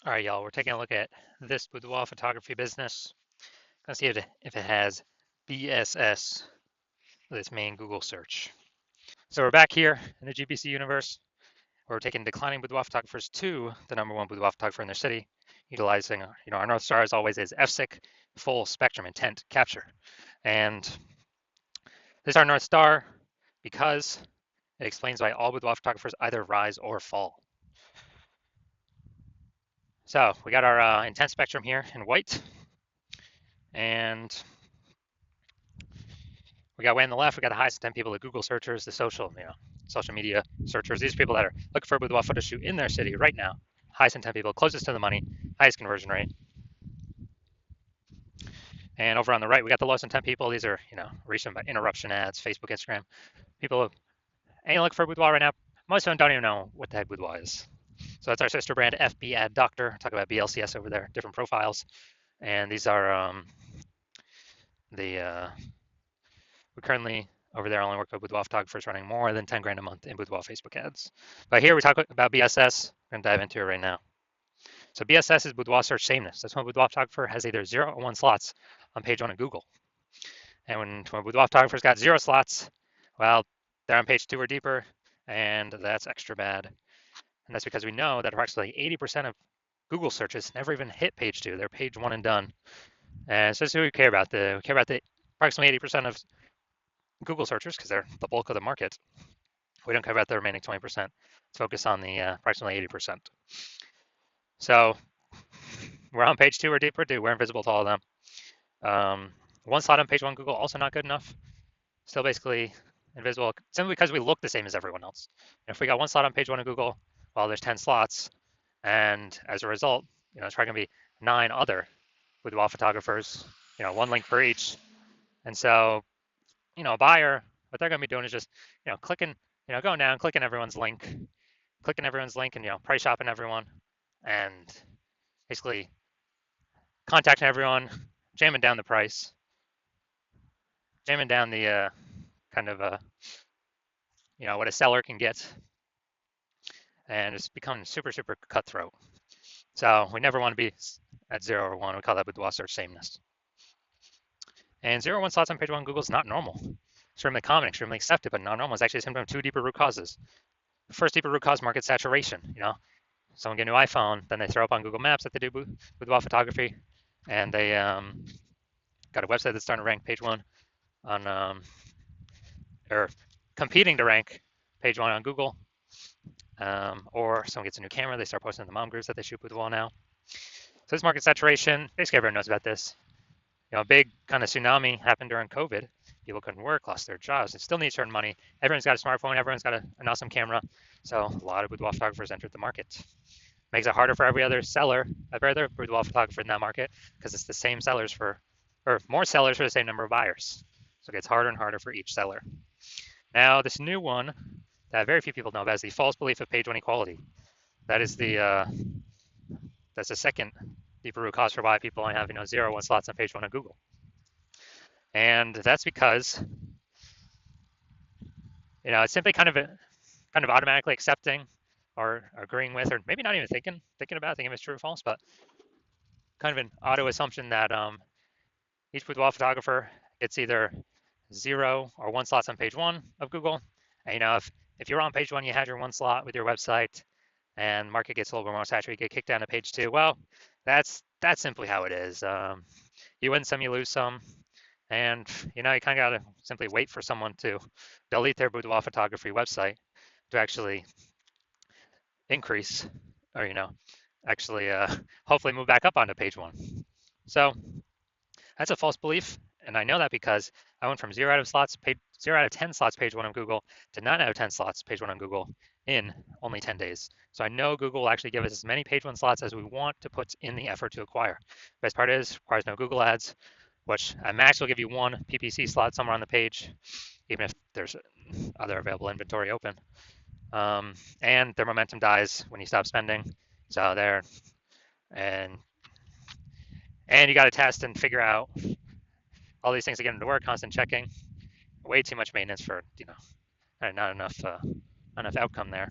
All right, y'all, we're taking a look at this boudoir photography business. Gonna see if it has BSS with its main Google search. So we're back here in the GBC universe. Where we're taking declining boudoir photographers to the #1 boudoir photographer in their city, utilizing our North Star as always is FSIC, full spectrum intent capture. And this is our North Star because it explains why all boudoir photographers either rise or fall. So we got our intent spectrum here in white, and we got way on the left, we got the highest intent people, the Google searchers, the social media searchers. These people that are looking for a boudoir photo shoot in their city right now. Highest intent people, closest to the money, highest conversion rate. And over on the right, we got the lowest intent people. These are, recent interruption ads, Facebook, Instagram. People ain't looking for a boudoir right now. Most of them don't even know what the heck boudoir is. So that's our sister brand, FB Ad Doctor. Talk about BLCS over there, different profiles. And these are we currently over there only work with boudoir photographers running more than 10 grand a month in boudoir Facebook ads. But here we talk about BSS. We're going to dive into it right now. So BSS is boudoir search sameness. That's when a boudoir photographer has either 0 or 1 slots on page 1 of Google. And when a boudoir photographer's got 0 slots, well, they're on page 2 or deeper, and that's extra bad. And that's because we know that approximately 80% of Google searches never even hit page 2. They're page 1 and done. And so this is what we care about. We care about the approximately 80% of Google searchers because they're the bulk of the market. We don't care about the remaining 20%. Let's focus on the approximately 80%. So we're on page 2 or deeper, dude. We're invisible to all of them. 1 slot on page 1 Google, also not good enough. Still basically invisible, simply because we look the same as everyone else. And if we got 1 slot on page 1 of Google, well, there's 10 slots. And as a result, it's probably going to be 9 other boudoir photographers, 1 link for each. And so, a buyer, what they're going to be doing is just, clicking, going down, clicking everyone's link and, price shopping everyone and basically contacting everyone, jamming down the price, jamming down the what a seller can get. And it's become super, super cutthroat. So we never want to be at 0 or 1. We call that boudoir search sameness. And 0 or 1 slots on page 1 Google is not normal. Extremely common, extremely accepted, but not normal. It's actually a symptom of 2 deeper root causes. The first deeper root cause, market saturation. Someone get a new iPhone, then they throw up on Google Maps that they do boudoir photography, and they got a website that's starting to rank page 1 on, or competing to rank page 1 on Google. Or someone gets a new camera, they start posting in the mom groups that they shoot boudoir now. So this market saturation, basically everyone knows about this. A big kind of tsunami happened during COVID. People couldn't work, lost their jobs, and still need to earn money. Everyone's got a smartphone, everyone's got an awesome camera. So a lot of boudoir photographers entered the market. Makes it harder for every other boudoir photographer in that market, because it's the same sellers or more sellers for the same number of buyers. So it gets harder and harder for each seller. Now, this new one that very few people know about is the false belief of page 1 equality. That is that's the second deeper root cause for why people only have 0 or 1 slots on page 1 of Google. And that's because it's simply kind of automatically accepting or agreeing with, or maybe not even thinking about thinking if it's true or false, but kind of an auto assumption that each boudoir photographer gets either 0 or 1 slots on page 1 of Google. And if you're on page 1, you had your 1 slot with your website, and market gets a little bit more saturated, you get kicked down to page 2. Well, that's simply how it is. You win some, you lose some, and you kind of got to simply wait for someone to delete their boudoir photography website to actually increase, or actually hopefully move back up onto page 1. So that's a false belief, and I know that because I went from 0 out of 10 slots page 1 on Google to 9 out of 10 slots page 1 on Google in only 10 days. So I know Google will actually give us as many page 1 slots as we want to put in the effort to acquire. Best part is, requires no Google ads, which at max will give you 1 PPC slot somewhere on the page, even if there's other available inventory open. And their momentum dies when you stop spending. So there, and you got to test and figure out all these things to get them to work, constant checking. Way too much maintenance for, not enough outcome there.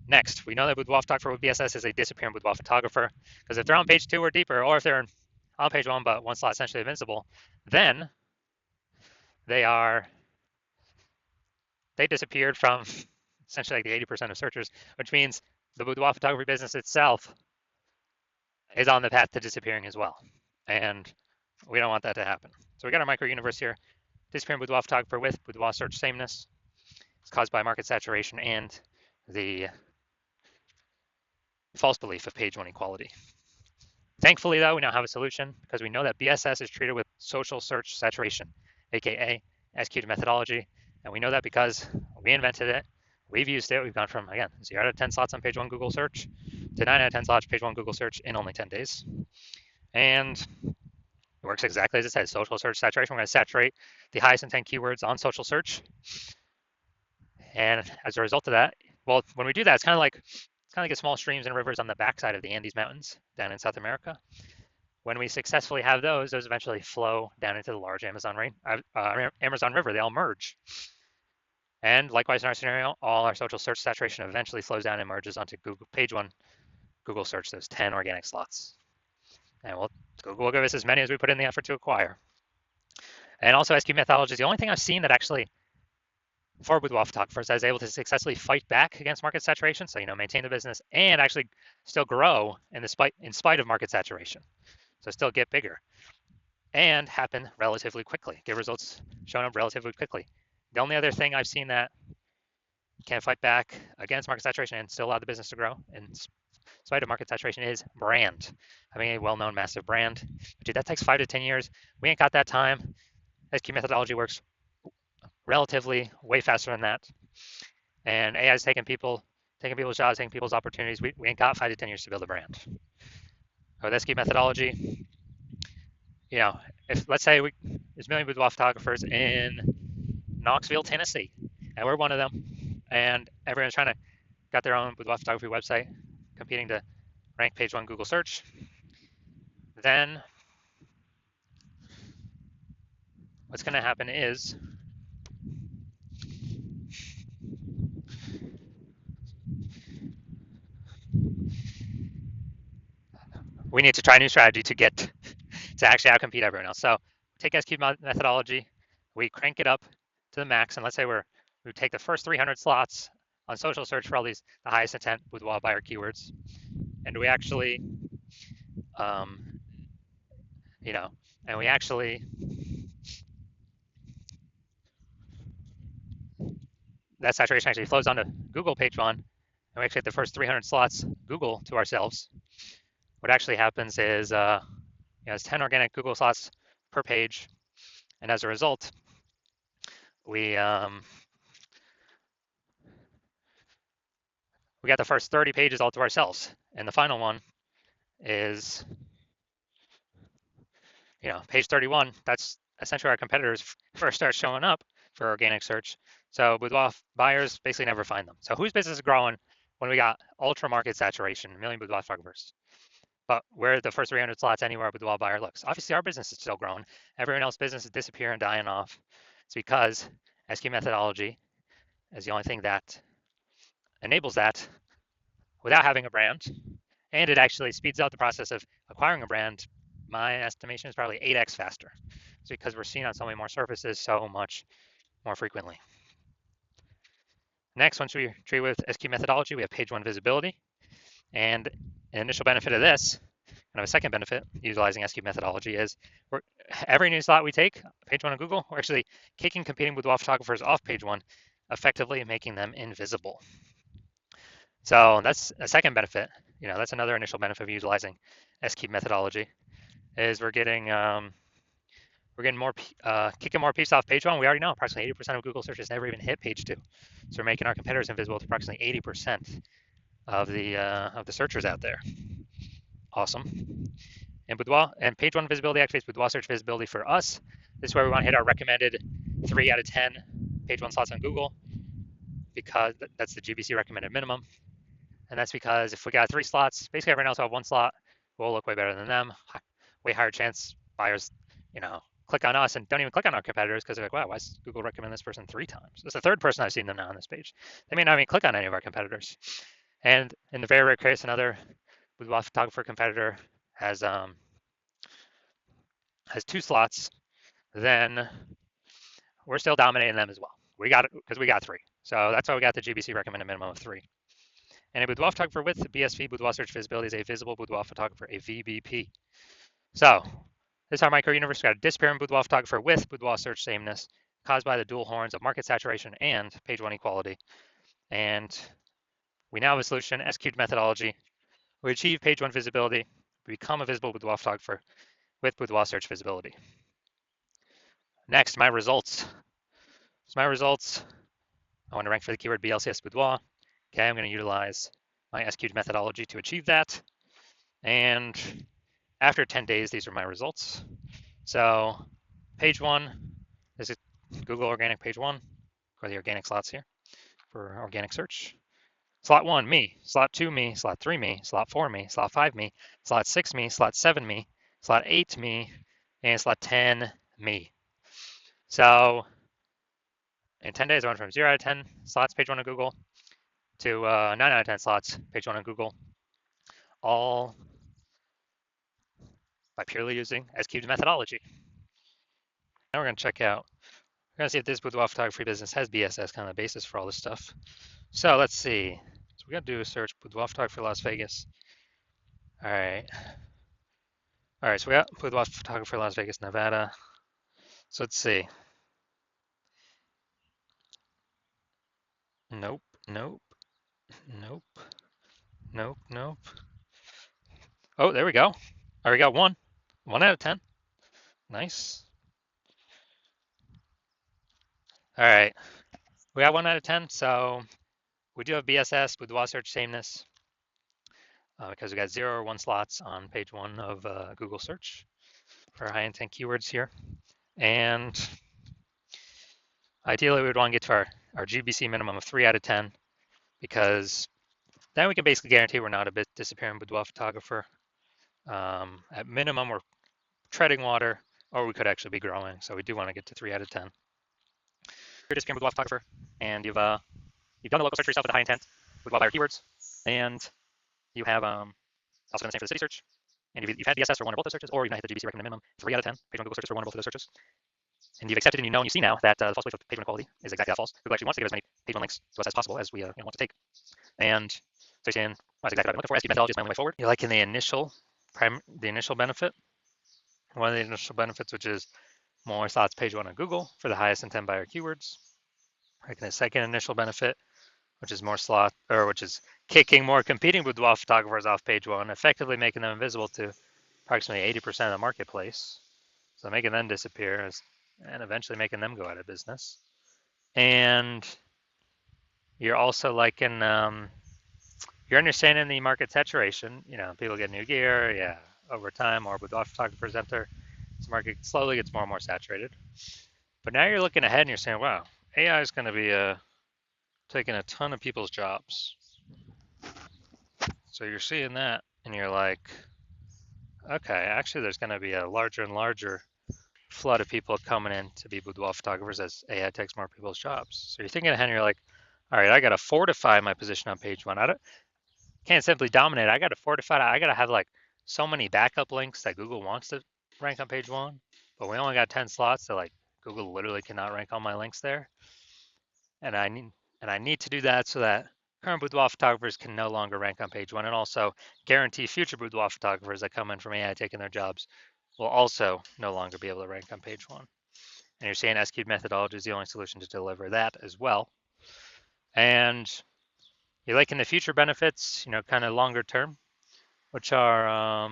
Next, we know that boudoir photographer with BSS is a disappearing boudoir photographer, because if they're on page 2 or deeper, or if they're on page 1 but one slot essentially invincible, then they disappeared from essentially like the 80% of searchers, which means the boudoir photography business itself is on the path to disappearing as well. And we don't want that to happen. So we got our micro universe here. Disappearing boudoir photographer with boudoir search sameness. It's caused by market saturation and the false belief of page 1 equality. Thankfully, though, we now have a solution because we know that BSS is treated with social search saturation, aka executed methodology. And we know that because we invented it, we've used it. We've gone from, again, 0 out of 10 slots on page 1 Google search to 9 out of 10 slots page 1 Google search in only 10 days. And it works exactly as it says, social search saturation. We're going to saturate the highest intent keywords on social search. And as a result of that, well, when we do that, it's kind of like the small streams and rivers on the backside of the Andes Mountains down in South America. When we successfully have those eventually flow down into the large Amazon River. They all merge. And likewise in our scenario, all our social search saturation eventually flows down and merges onto Google page 1 Google search, those 10 organic slots. And Google will give us as many as we put in the effort to acquire. And also SQ methodology is the only thing I've seen that actually, for boudoir photographers, is able to successfully fight back against market saturation. So, maintain the business and actually still grow in spite of market saturation. So still get bigger and happen relatively quickly, get results shown up relatively quickly. The only other thing I've seen that can fight back against market saturation and still allow the business to grow in spite of market saturation is brand. Having a well-known, massive brand. Dude, that takes 5 to 10 years. We ain't got that time. SQ methodology works relatively way faster than that. And AI is taking people's jobs, taking people's opportunities. We ain't got 5 to 10 years to build a brand. With SQ methodology, if let's say there's a million boudoir photographers in Knoxville, Tennessee, and we're one of them, and everyone's got their own boudoir photography website, competing to rank page 1 Google search, then what's going to happen is we need to try a new strategy to actually outcompete everyone else. So take SQ methodology, we crank it up to the max, and let's say we take the first 300 slots on social search for all the highest intent boudoir buyer keywords, and we actually, that saturation actually flows onto Google page 1, and we actually get the first 300 slots Google to ourselves. What actually happens is it's 10 organic Google slots per page, and as a result, we got the first 30 pages all to ourselves, and the final one is page 31. That's essentially our competitors first start showing up for organic search. So boudoir buyers basically never find them. So whose business is growing when we got ultra market saturation, a million boudoir photographers? But where the first 300 slots anywhere a boudoir buyer looks. Obviously, our business is still growing. Everyone else's business is disappearing, dying off. It's because SQ methodology is the only thing that enables that without having a brand. And it actually speeds up the process of acquiring a brand. My estimation is probably 8x faster. It's because we're seen on so many more surfaces so much more frequently. Next, once we treat with SQ methodology, we have page 1 visibility. And an initial benefit of this, kind of a second benefit utilizing SQ methodology, is every new slot we take, page 1 of Google, we're actually kicking competing boudoir photographers off page 1, effectively making them invisible. So that's a second benefit. That's another initial benefit of utilizing SQ methodology, is we're getting more kicking more pieces off page 1. We already know approximately 80% of Google searches never even hit page 2, so we're making our competitors invisible to approximately 80% of the searchers out there. Awesome. And page 1 visibility activates boudoir search visibility for us. This is where we want to hit our recommended 3 out of 10 page 1 slots on Google, because that's the GBC recommended minimum. And that's because if we got 3 slots, basically everyone else will have 1 slot, we'll look way better than them. Way higher chance buyers, click on us and don't even click on our competitors because they're like, wow, why does Google recommend this person 3 times? It's the 3rd person I've seen them now on this page. They may not even click on any of our competitors. And in the very rare case, another boudoir photographer competitor has 2 slots, then we're still dominating them as well. We got it because we got 3. So that's why we got the GBC recommended minimum of 3. And a boudoir photographer with BSV, boudoir search visibility, is a visible boudoir photographer, a VBP. So this is our micro-universe. We got a disappearing boudoir photographer with boudoir search sameness caused by the dual horns of market saturation and page 1 equality. And we now have a solution, execute methodology. We achieve page 1 visibility. We become a visible boudoir photographer with boudoir search visibility. Next, my results. So my results, I want to rank for the keyword BLCS boudoir. Okay, I'm going to utilize my execute methodology to achieve that. And after 10 days, these are my results. So page 1, this is Google organic page 1, or the organic slots here for organic search. Slot 1, me. Slot 2, me. Slot 3, me. Slot 4, me. Slot 5, me. Slot 6, me. Slot 7, me. Slot 8, me. And slot 10, me. So in 10 days, I went from 0 out of 10 slots, page 1 on Google, to 9 out of 10 slots, page 1 on Google, all by purely using SQ's methodology. Now we're going to check out, we're going to see if this boudoir photography business has BSS, kind of the basis for all this stuff. So let's see. So we're going to do a search, boudoir photography Las Vegas. All right. All right, so we got boudoir photographer Las Vegas, Nevada. So let's see. Nope, nope, nope, nope, nope. Oh, there we go. All right, we got 1. 1 out of 10. Nice. All right. We got 1 out of 10. So we do have BSS, boudoir search sameness, because we got 0 or 1 slots on page 1 of Google search for high intent keywords here. And ideally, we would want to get to our GBC minimum of 3 out of 10, because then we can basically guarantee we're not a bit disappearing boudoir photographer. At minimum, we're treading water, or we could actually be growing. So we do want to get to 3 out of 10. You're a disappearing boudoir photographer, and you've done the local search for yourself with the high intent boudoir buyer keywords, and you have also done the same for the city search, and you've had BSS for 1 or both those searches, or you've hit the GBC recommended minimum 3 out of 10 page 1 Google searches for 1 or both of those searches. And you've accepted and you know and you see now that the false belief of page 1 equality is exactly that false. Google actually wants to give as many page 1 links to us as possible as we want to take. And so you're saying, well, that's exactly what I'm looking for. SQ methodology is my only way forward. You're liking the initial benefit. One of the initial benefits, which is more slots page 1 on Google for the highest intent buyer keywords. Liking the second initial benefit, which is more slot, or which is kicking more competing boudoir photographers off page 1, effectively making them invisible to approximately 80% of the marketplace. So making them disappear and eventually making them go out of business. And you're also liking, you're understanding the market saturation. You know, people get new gear, yeah, over time, more boudoir photographers enter. This market slowly gets more and more saturated. But now you're looking ahead and you're saying, wow, AI is going to be taking a ton of people's jobs. So you're seeing that and you're like, okay, actually there's going to be a larger and larger flood of people coming in to be boudoir photographers as AI takes more people's jobs. So you're thinking ahead and you're like, all right, I got to fortify my position on page 1. Can't simply dominate. I got to fortify it. I got to have like so many backup links that Google wants to rank on page 1, but we only got 10 slots, so like Google literally cannot rank all my links there. And I need to do that so that current boudoir photographers can no longer rank on page 1, and also guarantee future boudoir photographers that come in from AI taking their jobs will also no longer be able to rank on page 1. And you're saying SQ methodology is the only solution to deliver that as well. And you're liking the future benefits, you know, kind of longer term, which are,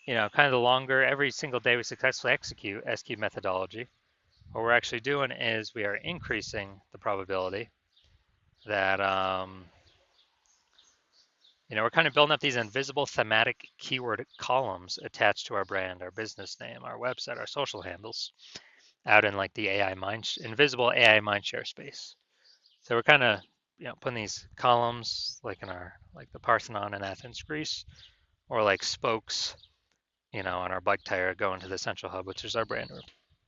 you know, kind of the longer, every single day we successfully execute SQ methodology. What we're actually doing is we are increasing the probability that, you know, we're kind of building up these invisible thematic keyword columns attached to our brand, our business name, our website, our social handles, out in like the invisible AI mindshare space. So we're kind of, you know, putting these columns like in like the Parthenon in Athens, Greece, or like spokes, you know, on our bike tire going to the central hub, which is our brand. We're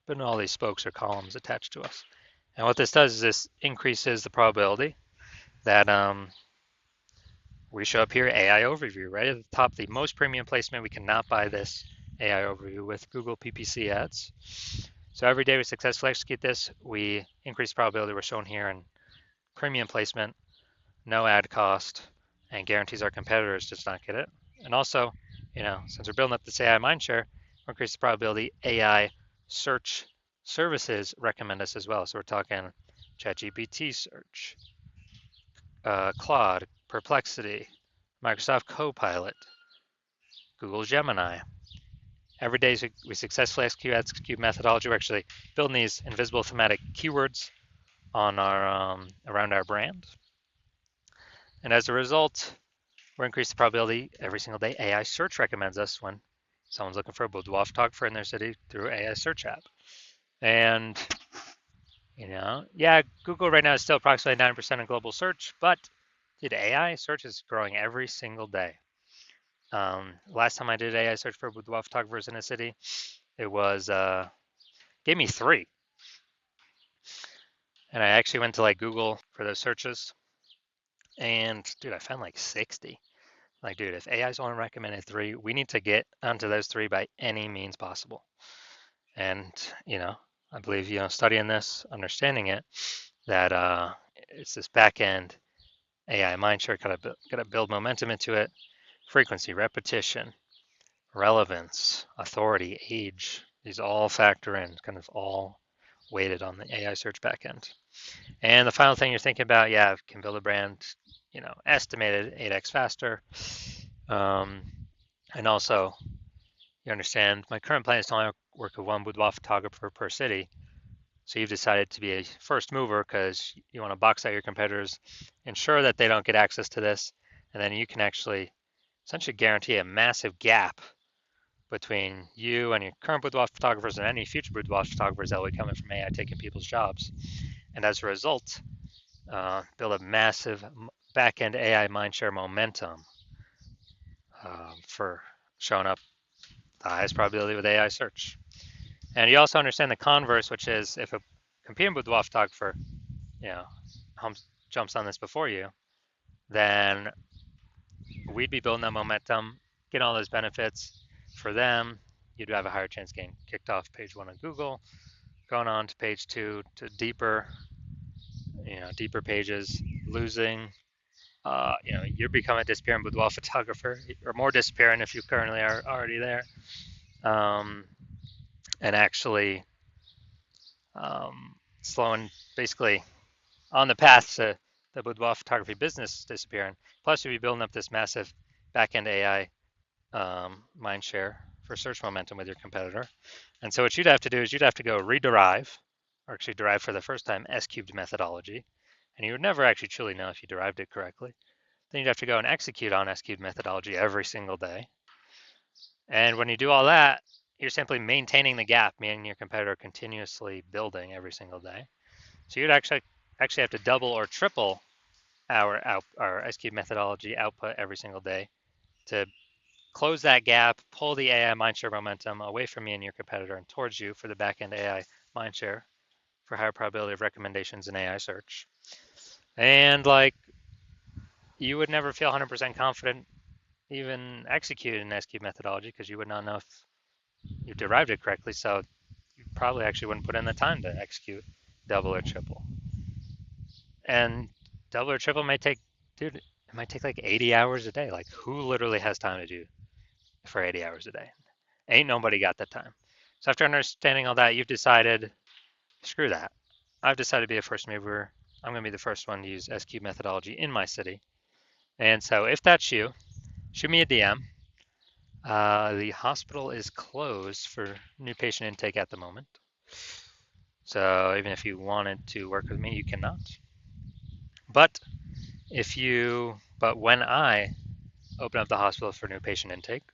putting all these spokes or columns attached to us. And what this does is this increases the probability that we show up here, AI overview, right at the top, the most premium placement. We cannot buy this AI overview with Google PPC ads. So every day we successfully execute this, we increase the probability we're shown here in premium placement, no ad cost, and guarantees our competitors does not get it. And also, since we're building up this AI mindshare, we increase the probability AI search services recommend us as well. So we're talking ChatGPT search, Claude, Perplexity, Microsoft Copilot, Google Gemini. Every day we successfully execute methodology. We're actually building these invisible thematic keywords on our around our brand. And as a result, we're increasing the probability every single day AI search recommends us when someone's looking for a boudoir photographer in their city through AI search app. And, Google right now is still approximately 9% of global search, but AI search is growing every single day. Last time I did AI search for boudoir photographers in a city, it was gave me 3. And I actually went to like Google for those searches, and dude, I found like 60. Like, dude, if AI's only recommended 3, we need to get onto those 3 by any means possible. And I believe studying this, understanding it, that it's this back end AI mindshare. Gotta build momentum into it. Frequency, repetition, relevance, authority, age. These all factor in, kind of all weighted on the AI search backend. And the final thing you're thinking about, can build a brand, estimated 8x faster. And also, you understand my current plan is to only work with one boudoir photographer per city. So you've decided to be a first mover because you want to box out your competitors, ensure that they don't get access to this, and then you can actually essentially guarantee a massive gap between you and your current boudoir photographers and any future boudoir photographers that will be coming from AI taking people's jobs. And as a result, build a massive back-end AI mindshare momentum for showing up the highest probability with AI search. And you also understand the converse, which is if a competing boudoir photographer, jumps on this before you, then we'd be building that momentum, getting all those benefits for them. You'd have a higher chance of getting kicked off page 1 of Google, going on to page 2 to deeper pages, losing. You're becoming a disappearing boudoir photographer, or more disappearing if you currently are already there, and actually slowing, basically on the path to the boudoir photography business disappearing. Plus, you'll be building up this massive back-end AI mind share for search momentum with your competitor. And so what you'd have to do is you'd have to go rederive, or actually derive for the first time, S-cubed methodology. And you would never actually truly know if you derived it correctly. Then you'd have to go and execute on S-cubed methodology every single day. And when you do all that, you're simply maintaining the gap, meaning your competitor continuously building every single day. So you'd actually have to double or triple our S-cubed methodology output every single day to close that gap, pull the AI mindshare momentum away from you and your competitor and towards you for the back-end AI mindshare for higher probability of recommendations in AI search. And you would never feel 100% confident even executing an S-cubed methodology because you would not know if you derived it correctly. So you probably actually wouldn't put in the time to execute double or triple. And double or triple might take like 80 hours a day. Like, who literally has time to do for 80 hours a day? Ain't nobody got that time. So after understanding all that, you've decided, screw that. I've decided to be a first mover. I'm going to be the first one to use S-cubed methodology in my city. And so if that's you, shoot me a DM. The hospital is closed for new patient intake at the moment. So even if you wanted to work with me, you cannot. But when I open up the hospital for new patient intake,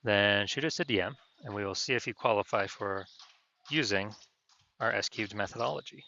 then shoot us a DM and we will see if you qualify for using our S-cubed methodology.